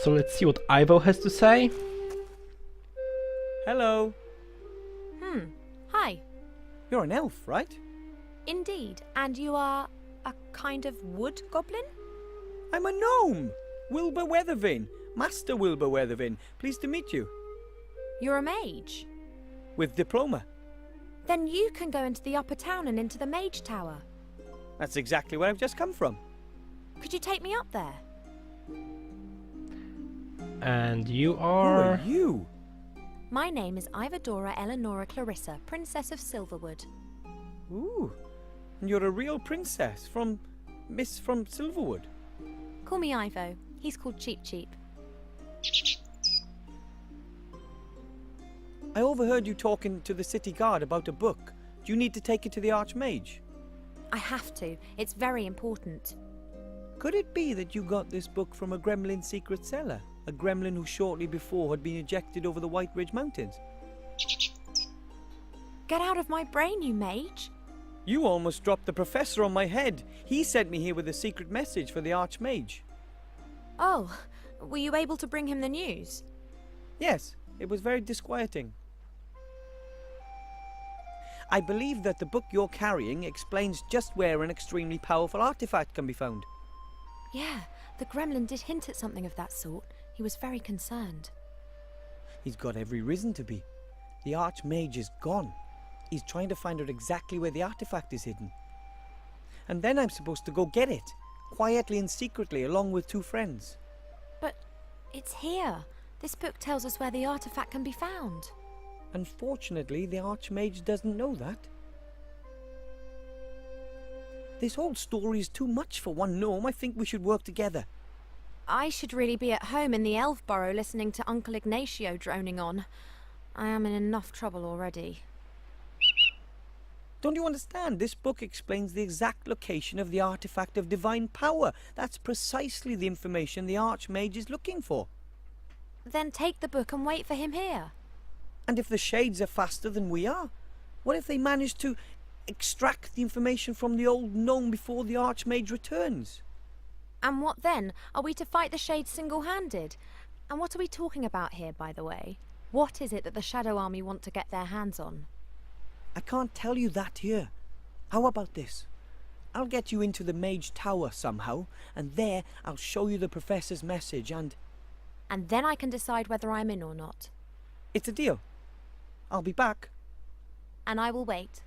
So let's see what Ivo has to say. Hello. Hi. You're an elf, right? Indeed. And you are a kind of wood goblin? I'm a gnome. Wilbur Weathervane. Master Wilbur Weathervane. Pleased to meet you. You're a mage. With diploma. Then you can go into the upper town and into the mage tower. That's exactly where I've just come from. Could you take me up there? And you Who are... are you? My name is Ivadora Eleonora Clarissa, Princess of Silverwood. Ooh. And you're a real princess from Silverwood. Call me Ivo. He's called Cheap Cheap. I overheard you talking to the city guard about a book. Do you need to take it to the Archmage? I have to. It's very important. Could it be that you got this book from a gremlin secret cellar? A gremlin who shortly before had been ejected over the White Ridge Mountains? Get out of my brain, you mage! You almost dropped the professor on my head. He sent me here with a secret message for the Archmage. Oh, were you able to bring him the news? Yes, it was very disquieting. I believe that the book you're carrying explains just where an extremely powerful artifact can be found. Yeah, the gremlin did hint at something of that sort. He was very concerned. He's got every reason to be. The Archmage is gone. He's trying to find out exactly where the artifact is hidden. And then I'm supposed to go get it, quietly and secretly, along with 2 friends. But it's here. This book tells us where the artifact can be found. Unfortunately, the Archmage doesn't know that. This whole story is too much for one gnome. I think we should work together. I should really be at home in the elf burrow listening to Uncle Ignacio droning on. I am in enough trouble already. Don't you understand? This book explains the exact location of the artifact of divine power. That's precisely the information the Archmage is looking for. Then take the book and wait for him here. And if the Shades are faster than we are? What if they manage to extract the information from the old gnome before the Archmage returns? And what then? Are we to fight the Shades single-handed? And what are we talking about here, by the way? What is it that the Shadow Army want to get their hands on? I can't tell you that here. How about this? I'll get you into the Mage Tower somehow, and there I'll show you the Professor's message and then I can decide whether I'm in or not. it's a deal. I'll be back. And I will wait.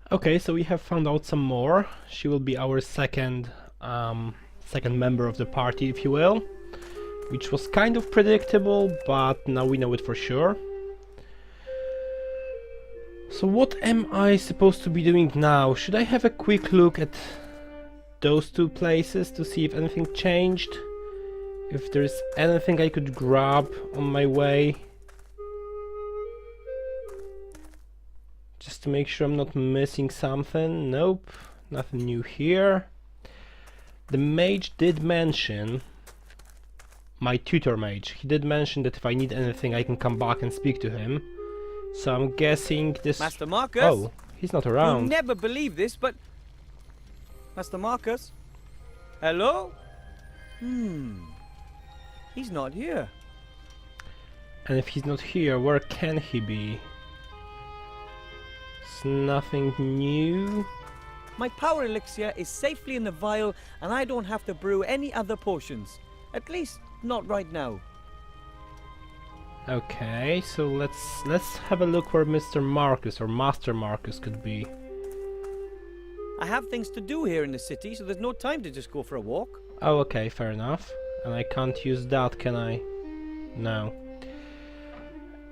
Okay, so we have found out some more. She will be our second member of the party, if you will. Which was kind of predictable, but now we know it for sure. So what am I supposed to be doing now? Should I have a quick look at those 2 places to see if anything changed? If there's anything I could grab on my way? Just to make sure I'm not missing something. Nope, nothing new here. The mage did mention, my tutor mage, he did mention that if I need anything I can come back and speak to him. So I'm guessing this... Master Marcus? Oh, he's not You'll around. never believe this, but... Master Marcus? Hello? He's not here. And if he's not here, where can he be? It's nothing new. My power elixir is safely in the vial, and I don't have to brew any other potions. At least, not right now. Okay, so let's have a look where Mr. Marcus or Master Marcus could be. I have things to do here in the city, so there's no time to just go for a walk. Oh, okay, fair enough. And I can't use that, can I? No.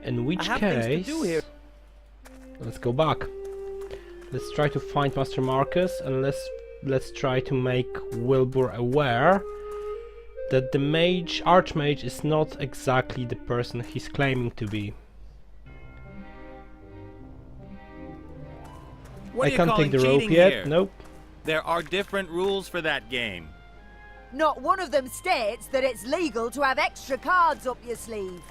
In which I have case... things to do here. Let's go back. Let's try to find Master Marcus, and let's try to make Wilbur aware that the Archmage is not exactly the person he's claiming to be. What I are you can't calling take the rope cheating yet, here? nope. There are different rules for that game. Not one of them states that it's legal to have extra cards up your sleeve.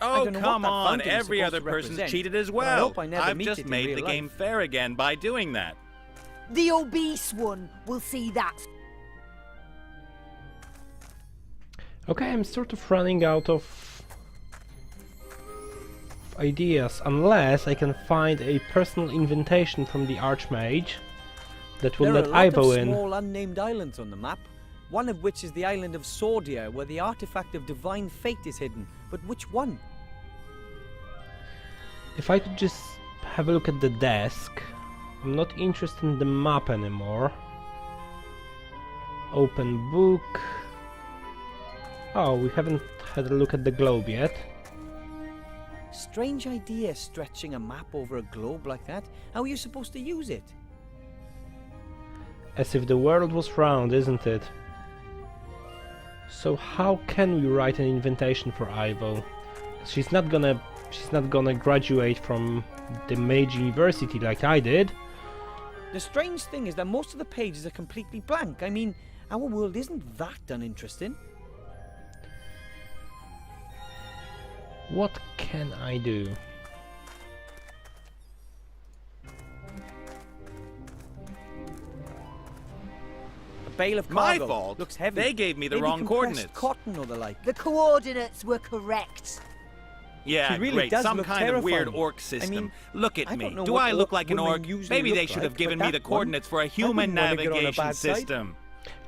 Oh, don't know what come that on. fountain is Every supposed other to person's represent, cheated as but I well. hope I never I've meet just it in made real the game life. fair again by doing that. The obese one will see that. Okay, I'm sort of running out of ideas, unless I can find a personal invitation from the Archmage that will There are let a lot Ivo of in. small unnamed islands on the map, one of which is the island of Sordia, where the artifact of divine fate is hidden. But which one? If I could just have a look at the desk. I'm not interested in the map anymore. Open book. Oh, we haven't had a look at the globe yet. Strange idea, stretching a map over a globe like that. How are you supposed to use it? As if the world was round, isn't it? So how can we write an invitation for Ivo? She's not gonna graduate from the Mage University like I did. The strange thing is that most of the pages are completely blank. I mean, our world isn't that uninteresting. What can I do? A bale of My cargo. fault. Looks heavy. They gave me the Maybe wrong compressed coordinates. cotton or the like. The coordinates were correct. Yeah, She really great. does Some look kind of weird terrifying. orc system. mean, look at I me. don't know Do what I look orc like an women orc? usually Maybe they look should like, have given but me the that one, coordinates for a I human wouldn't wanna get on a navigation bad side. system.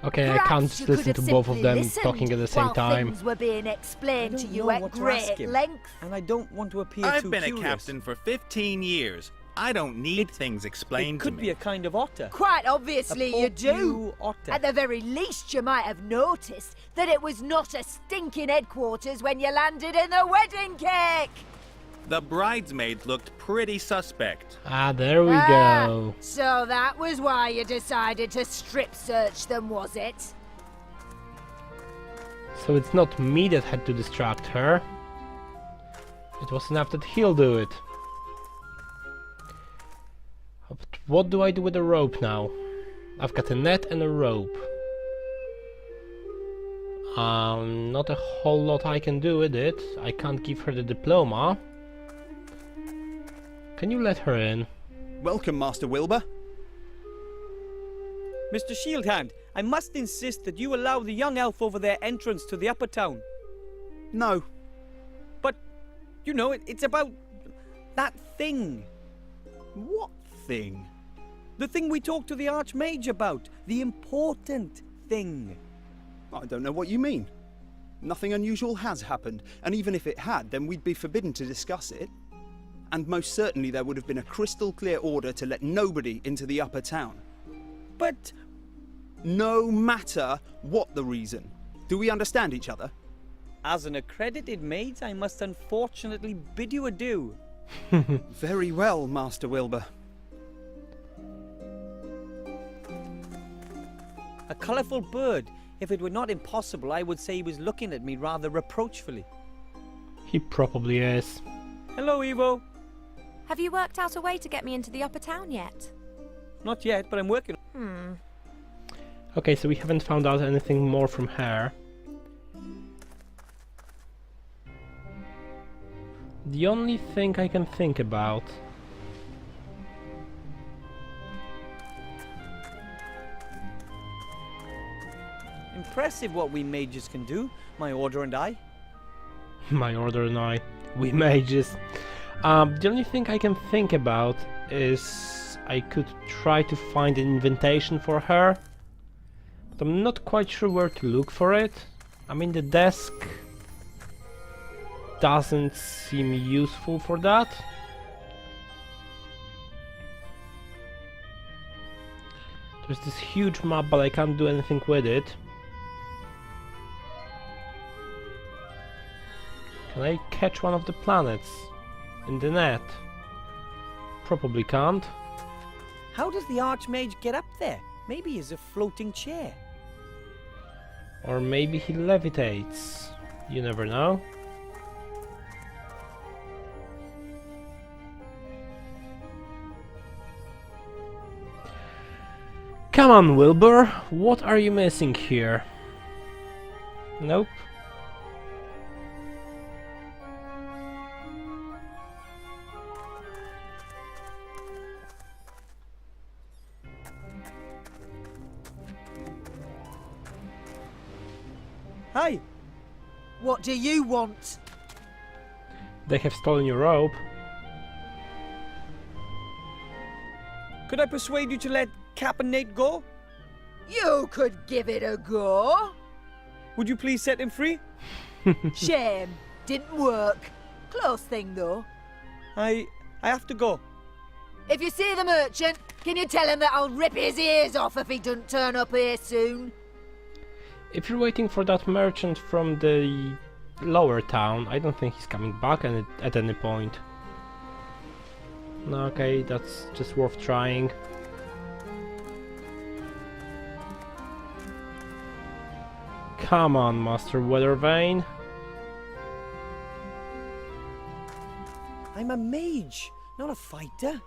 Okay, I Perhaps can't you just could listen have to both of simply them listened talking at the same while time. things were being I explained don't to you know at what to ask great him. length. And I don't want to appear I've too been curious. a captain for 15 years. I don't need things explained It could to be me. a kind of otter. Quite obviously you do. porcupine otter. At the very least, you might have noticed that it was not a stinking headquarters when you landed in the wedding cake. The bridesmaids looked pretty suspect. Ah, there we Ah, go. so that was why you decided to strip search them, was it? So it's not me that had to distract her. It was enough that he'll do it. But what do I do with a rope now? I've got a net and a rope. Not a whole lot I can do with it. I can't give her the diploma. Can you let her in? Welcome, Master Wilbur. Mr. Shieldhand, I must insist that you allow the young elf over there entrance to the upper town. No, But, you know, it's about that thing. what thing? The thing we talked to the Archmage about. The important thing. I don't know what you mean. Nothing unusual has happened, and even if it had, then we'd be forbidden to discuss it. And most certainly there would have been a crystal clear order to let nobody into the upper town. But No matter what the reason. Do we understand each other? as an accredited mage, I must unfortunately bid you adieu. Very well, Master Wilbur. A colourful bird. If it were not impossible, I would say he was looking at me rather reproachfully. He probably is. Hello, Evo. Have you worked out a way to get me into the upper town yet? Not yet, but I'm working. Okay, so we haven't found out anything more from her. The only thing I can think about... Impressive what we mages can do, my order and I. My order and I, we mages. The only thing I can think about is I could try to find an invitation for her, but I'm not quite sure where to look for it. I mean, the desk doesn't seem useful for that. There's this huge map, but I can't do anything with it. Can I catch one of the planets in the net? Probably can't. How does the Archmage get up there? Maybe he's a floating chair. Or maybe he levitates. You never know. Come on, Wilbur. What are you missing here? Nope. Hi. What do you want? They have stolen your rope. Could I persuade you to let Cap and Nate go? You could give it a go. Would you please set him free? Shame. Didn't work. Close thing, though. I have to go. If you see the merchant, can you tell him that I'll rip his ears off if he doesn't turn up here soon? If you're waiting for that merchant from the lower town, I don't think he's coming back at any point. No, okay, that's just worth trying. Come on, Master Weathervane. I'm a mage, not a fighter.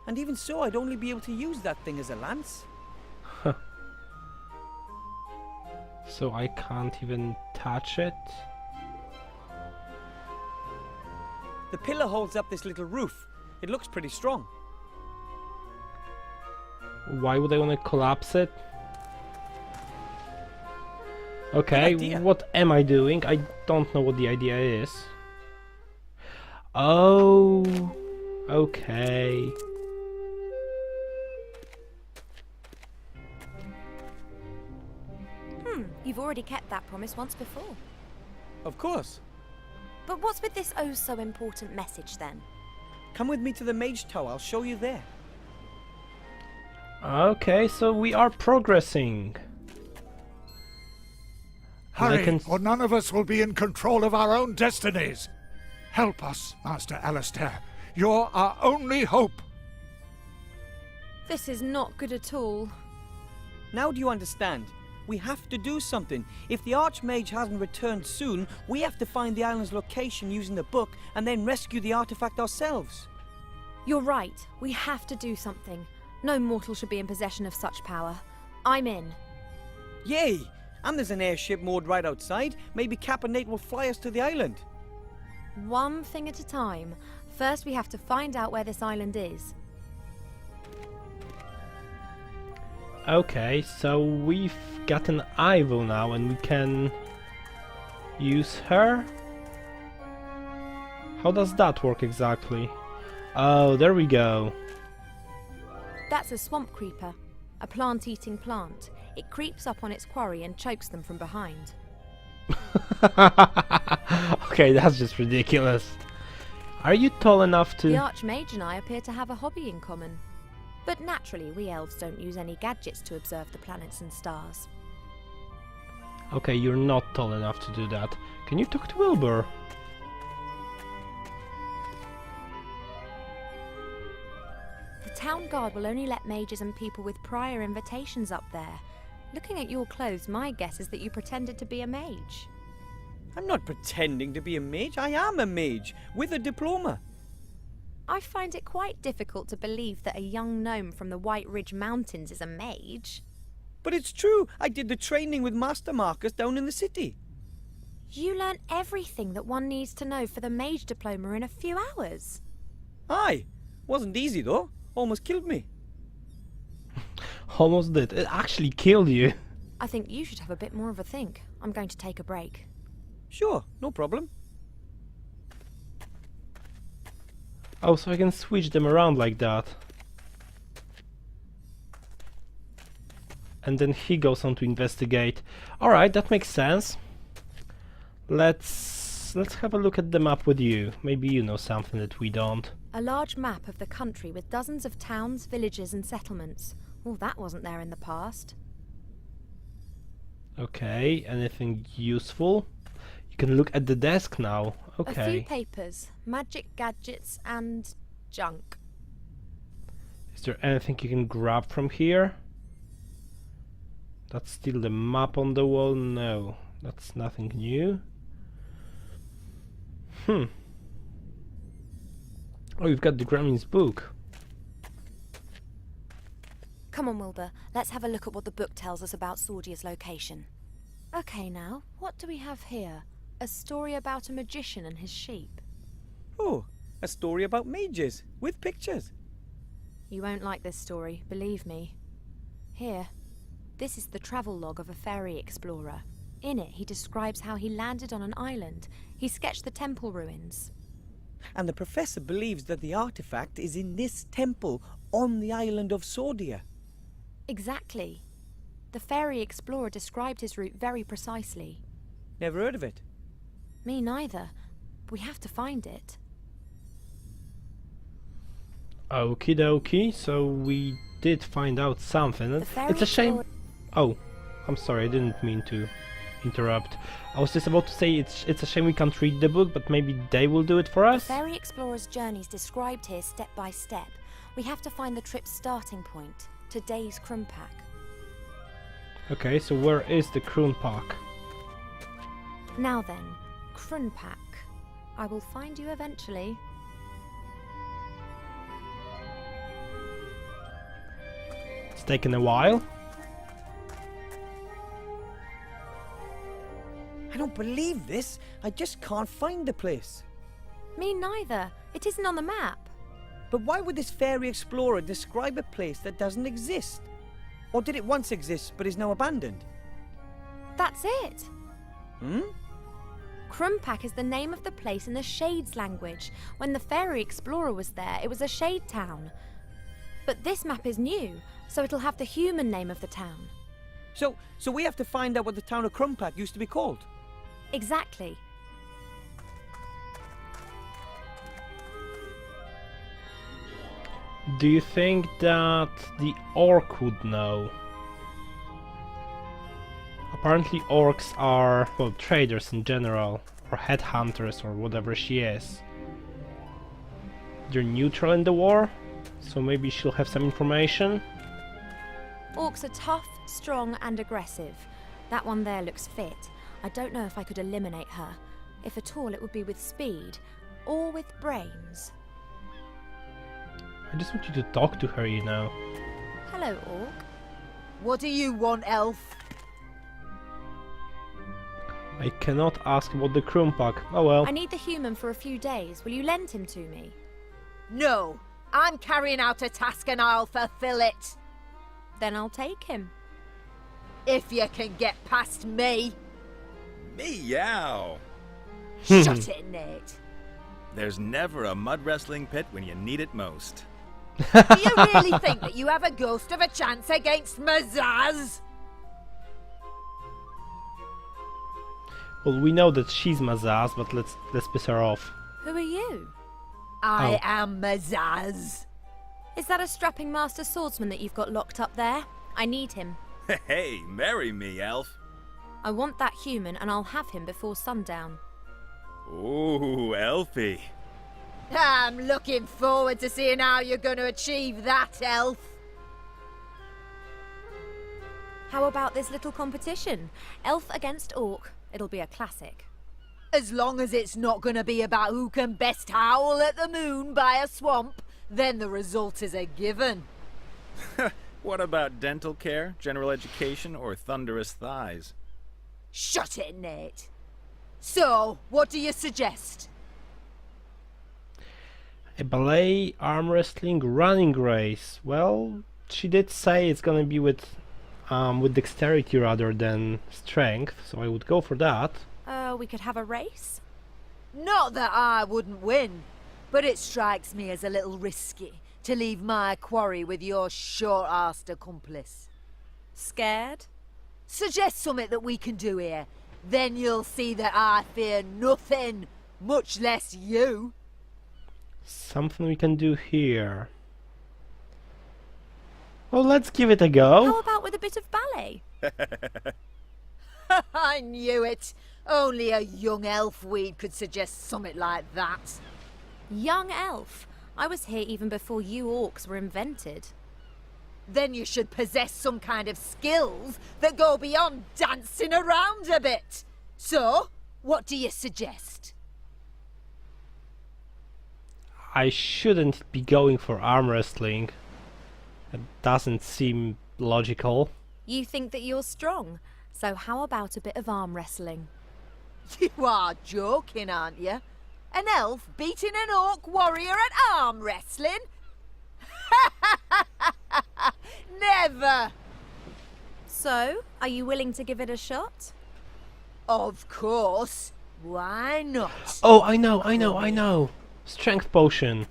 And even so, I'd only be able to use that thing as a lance. So I can't even touch it? The pillar holds up this little roof. It looks pretty strong. Why would I want to collapse it? Okay, idea. what am I doing? I don't know what the idea is. Oh, okay. You've already kept that promise once before. Of course. But what's with this oh so important message then? Come with me to the Mage Tower. I'll show you there. Okay, so we are progressing. And I Hurry, or none of us will be in control of our own destinies. Help us, Master Alistair. You're our only hope. This is not good at all. Now do you understand? We have to do something. If the Archmage hasn't returned soon, we have to find the island's location using the book and then rescue the artifact ourselves. You're right. We have to do something. No mortal should be in possession of such power. I'm in. Yay! And there's an airship moored right outside. Maybe Cap and Nate will fly us to the island. One thing at a time. First, we have to find out where this island is. Okay, so we've got an Ivo now and we can use her? How does that work exactly? Oh, there we go. That's a swamp creeper, a plant-eating plant. It creeps up on its quarry and chokes them from behind. Okay, that's just ridiculous. Are you tall enough to... The Archmage and I appear to have a hobby in common. But naturally, we elves don't use any gadgets to observe the planets and stars. Okay, you're not tall enough to do that. Can you talk to Wilbur? The town guard will only let mages and people with prior invitations up there. Looking at your clothes, my guess is that you pretended to be a mage. I'm not pretending to be a mage. I am a mage, with a diploma. I find it quite difficult to believe that a young gnome from the White Ridge Mountains is a mage. But it's true. I did the training with Master Marcus down in the city. You learn everything that one needs to know for the mage diploma in a few hours. Aye. Wasn't easy though. Almost killed me. Almost did. It actually killed you. I think you should have a bit more of a think. I'm going to take a break. Sure, no problem. Oh, so I can switch them around like that. And then he goes on to investigate. Alright, that makes sense. Let's have a look at the map with you. Maybe you know something that we don't. A large map of the country with dozens of towns, villages and settlements. Well, that wasn't there in the past. Okay, anything useful? You can look at the desk now. A few Okay. papers, magic gadgets and junk. Is there anything you can grab from here? That's still the map on the wall? No, that's nothing new. Oh, you've got the Gremlin's book. Come on, Wilbur. Let's have a look at what the book tells us about Sordia's location. Okay, now, what do we have here? A story about a magician and his sheep. Oh, a story about mages, with pictures. You won't like this story, believe me. Here. This is the travel log of a fairy explorer. In it, he describes how he landed on an island. He sketched the temple ruins. And the professor believes that the artifact is in this temple on the island of Sordia. Exactly. The fairy explorer described his route very precisely. Never heard of it. Me neither. We have to find it. Okie dokie, so we did find out something. The fairy It's a shame. explorer- Oh, I'm sorry, I didn't mean to interrupt. I was just about to say it's a shame we can't read the book, but maybe they will do it for The us? fairy explorer's journey is described here step by step. We have to find the trip's starting point, today's Krumpak. Okay, so where is the Krumpak? Now then, Krumpak. I will find you eventually. It's taken a while. I don't believe this. I just can't find the place. Me neither. It isn't on the map. But why would this fairy explorer describe a place that doesn't exist? Or did it once exist but is now abandoned? That's it. Hmm? Krumpak is the name of the place in the Shades language. When the fairy explorer was there, it was a shade town. But this map is new, so it'll have the human name of the town. So we have to find out what the town of Krumpak used to be called. Exactly. Do you think that the orc would know? Apparently orcs are, well, traders in general, or headhunters, or whatever she is. They're neutral in the war, so maybe she'll have some information. Orcs are tough, strong, and aggressive. That one there looks fit. I don't know if I could eliminate her. If at all, it would be with speed, or with brains. I just want you to talk to her, you know. Hello, Orc. What do you want, elf? I cannot ask about the Krumpak. Oh well. I need the human for a few days. Will you lend him to me? No, I'm carrying out a task and I'll fulfill it. Then I'll take him. If you can get past me. Meow. Shut it, Nate. There's never a mud wrestling pit when you need it most. Do you really think that you have a ghost of a chance against Mazaz? Well, we know that she's Mazaz, but let's piss her off. Who are you? I Oh. am Mazaz. Is that a strapping master swordsman that you've got locked up there? I need him. Hey, marry me, elf. I want that human and I'll have him before sundown. Ooh, Elfie. I'm looking forward to seeing how you're going to achieve that, elf. How about this little competition? Elf against orc. It'll be a classic. As long as it's not going to be about who can best howl at the moon by a swamp, then the result is a given. What about dental care, general education, or thunderous thighs? Shut it, Nate. So, what do you suggest? A ballet, arm wrestling, running race. Well, she did say it's gonna be with dexterity rather than strength, so I would go for that. We could have a race? Not that I wouldn't win, but it strikes me as a little risky to leave my quarry with your short-arsed accomplice. Scared? Suggest something that we can do here. Then you'll see that I fear nothing, much less you. Something we can do here. Well, let's give it a go. How about with a bit of ballet? I knew it. Only a young elf weed could suggest something like that. Young elf. I was here even before you orcs were invented. Then you should possess some kind of skills that go beyond dancing around a bit. So, what do you suggest? I shouldn't be going for arm wrestling. It doesn't seem logical. You think that you're strong, so how about a bit of arm wrestling? You are joking, aren't you? An elf beating an orc warrior at arm wrestling? Never! So, are you willing to give it a shot? Of course. Why not? Oh, I know. Strength potion.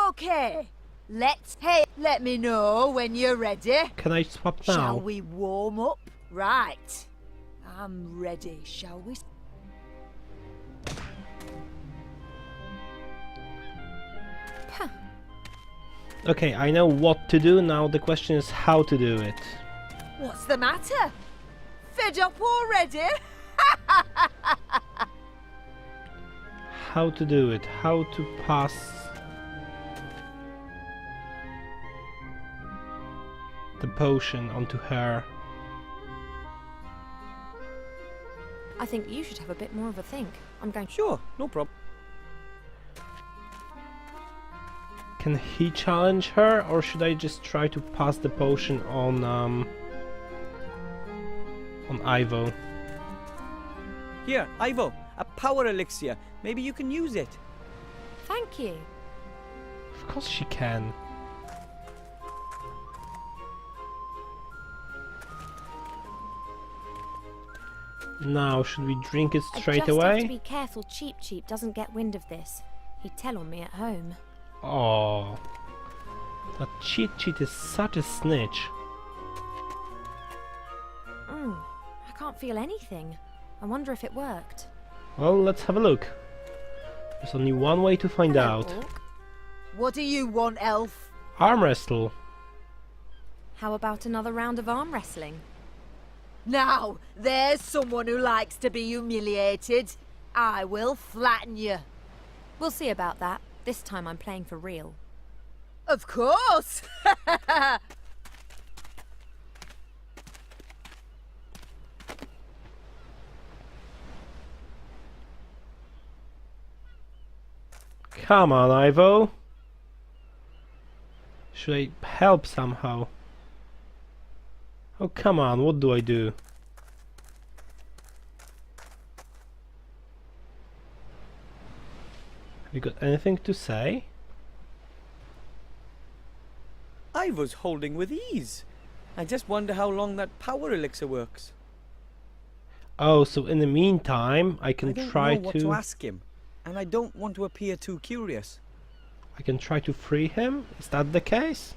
Okay. Let me know when you're ready. Can I swap now? Shall we warm up? Right. I'm ready, shall we? Okay, I know what to do, now the question is how to do it. What's the matter? Fed up already? How to do it, how to pass... the potion onto her. I think you should have a bit more of a think. I'm going. Sure, no problem. Can he challenge her, or should I just try to pass the potion on Ivo? Here, Ivo, a power elixir. Maybe you can use it. Thank you. Of course she can. Now, should we drink it I straight just have to away? be careful Cheap Cheap doesn't get wind of this. He'd tell on me at home. Oh, that Cheat is such a snitch. I can't feel anything. I wonder if it worked. Well, let's have a look. There's only one way to find Hello, out. Orc. What do you want, elf? Arm wrestle. How about another round of arm wrestling? Now, there's someone who likes to be humiliated. I will flatten you. We'll see about that. This time I'm playing for real. Of course! Come on, Ivo. Should I help somehow? Oh, come on, what do I do? Have you got anything to say? Ivo's holding with ease. I just wonder how long that power elixir works. Oh, so in the meantime, I can I don't try know what to ask him, and I don't want to appear too curious. I can try to free him? Is that the case?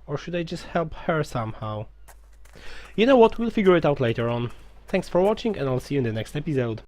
Or should I just help her somehow? You know what, we'll figure it out later on. Thanks for watching, and I'll see you in the next episode.